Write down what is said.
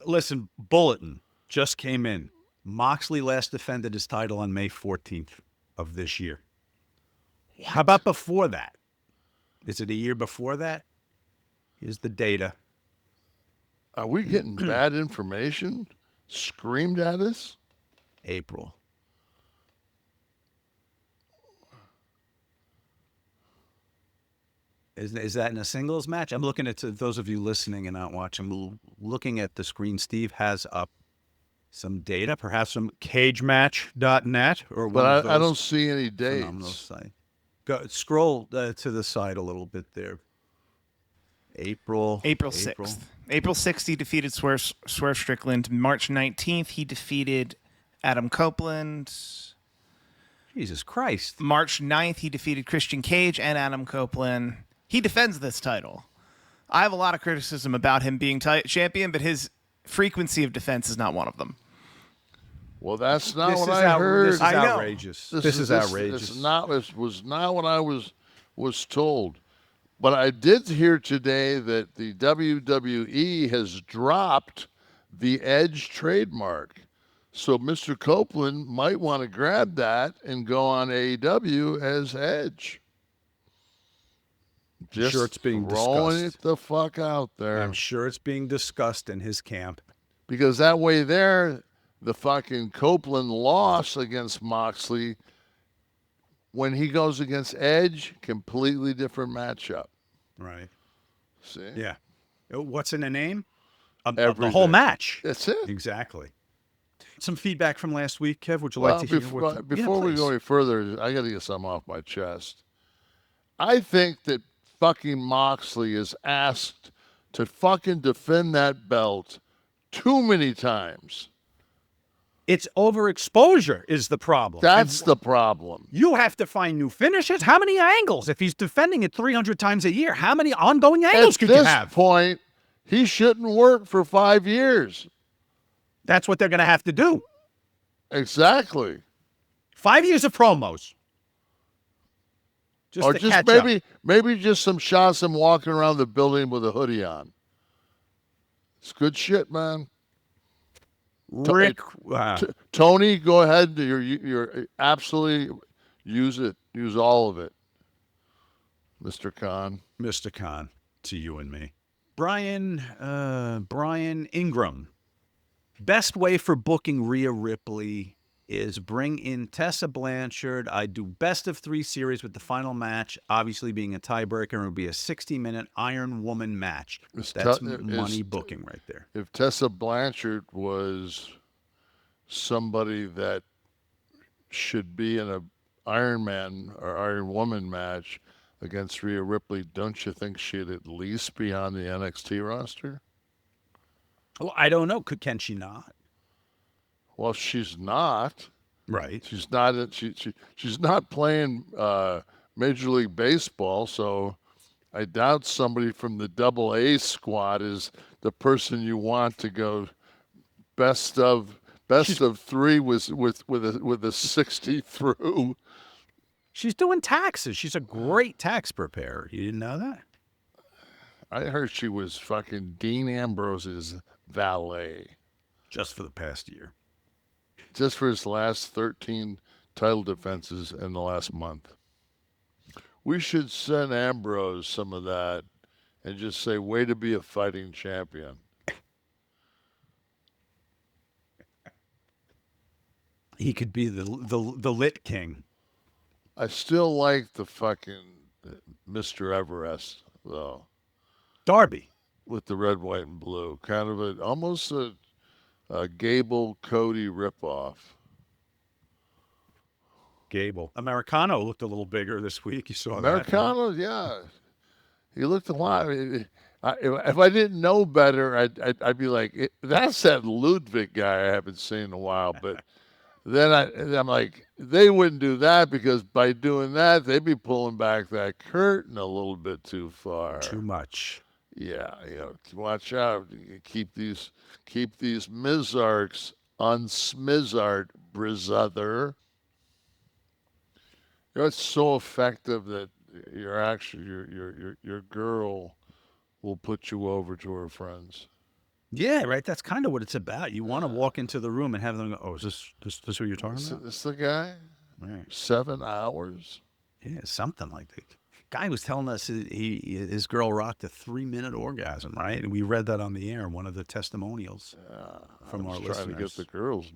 Listen, bulletin just came in. Moxley last defended his title on May 14th of this year. What? How about before that? Is it a year before that? Here's the data. Are we getting bad information screamed at us? April. Is that in a singles match? I'm looking at, those of you listening and not watching, looking at the screen. Steve has up some data, perhaps some cagematch.net or one of those. I don't see any dates. Phenomenal site. Go, scroll to the side a little bit there. April 6th. April 6th, he defeated Swerve Strickland. March 19th, he defeated Adam Copeland. Jesus Christ. March 9th, he defeated Christian Cage and Adam Copeland. He defends this title. I have a lot of criticism about him being champion, but his frequency of defense is not one of them. Well, that's not what I heard. This is outrageous. This is outrageous. This was not what I was told. But I did hear today that the WWE has dropped the EDGE trademark. So Mr. Copeland might want to grab that and go on AEW as Edge. I'm sure it's being throwing discussed. It the fuck out there. I'm sure it's being discussed in his camp. Because that way there, the fucking Copeland loss against Moxley, when he goes against Edge, completely different matchup. Right. See? Yeah. What's in the name? Everything. The whole match. That's it. Exactly. Some feedback from last week, Kev. Would you like to hear? Before we go any further, I got to get something off my chest. I think that fucking Moxley is asked to fucking defend that belt too many times. It's overexposure is the problem. That's the problem. You have to find new finishes. How many angles? If he's defending it 300 times a year, how many ongoing angles could you have? At this point, he shouldn't work for 5 years. That's what they're going to have to do. Exactly. 5 years of promos. Or just maybe just some shots of him walking around the building with a hoodie on. It's good shit, man. Rick, Tony, go ahead. You're absolutely use it. Use all of it, Mr. Khan. Mr. Khan, to you and me. Brian Ingram. Best way for booking Rhea Ripley is bring in Tessa Blanchard. I do best of 3 series with the final match, obviously being a tiebreaker. It would be a 60-minute Iron Woman match. That's money booking right there. If Tessa Blanchard was somebody that should be in a Iron Man or Iron Woman match against Rhea Ripley, don't you think she'd at least be on the NXT roster? Well, I don't know. Can she not? Well, she's not. Right. She's not. She's not playing Major League Baseball, so I doubt somebody from the AA squad is the person you want to go best of 3 with a 60 through. She's doing taxes. She's a great tax preparer. You didn't know that? I heard she was fucking Dean Ambrose's valet. Just for the past year. Just for his last 13 title defenses in the last month. We should send Ambrose some of that and just say, way to be a fighting champion. He could be the lit king. I still like the fucking Mr. Everest, though. Darby. With the red, white, and blue. Kind of almost a Gable Cody ripoff. Gable. Americano looked a little bigger this week. You saw Americano, that? Yeah. He looked a lot. If I didn't know better, I'd be like, that's that Ludwig guy I haven't seen in a while. But then I'm like, they wouldn't do that because by doing that, they'd be pulling back that curtain a little bit too far. Too much. Yeah, watch out. Keep these Mizarks unsmizzard, brother. It's so effective that your girl will put you over to her friends. Yeah, right. That's kind of what it's about. You want to walk into the room and have them go, "Oh, is this who you're talking about?" This the guy? Right. 7 hours? Yeah, something like that. Guy was telling us his girl rocked a 3-minute orgasm, right? And we read that on the air in one of the testimonials I from our was trying to get listeners. the girls